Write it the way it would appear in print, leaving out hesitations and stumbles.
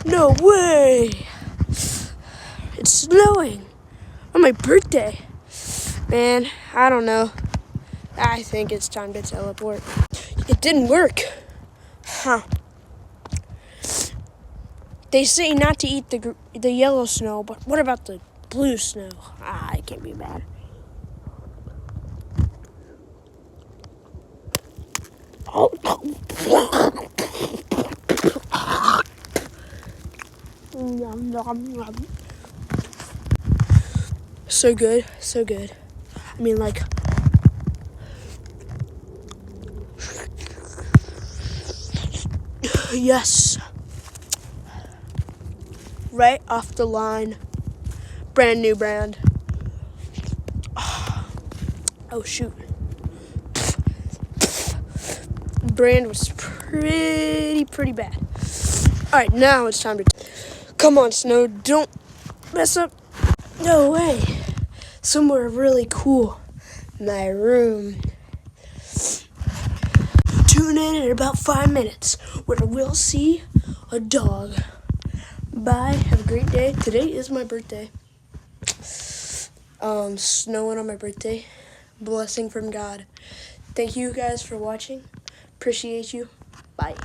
No way! It's snowing on my birthday. Man, I don't know. I think it's time to teleport. It didn't work. Huh. They say not to eat the yellow snow, but what about the blue snow? I can't be mad. Oh. So good, so good. I mean, like, yes. Right off the line. Brand new brand. Oh, shoot. Brand was pretty bad. All right, now it's time to... Come on, Snow, don't mess up. No way. Somewhere really cool. My room. Tune in about 5 minutes where we'll see a dog. Bye. Have a great day. Today is my birthday. Snowing on my birthday. Blessing from God. Thank you guys for watching. Appreciate you. Bye.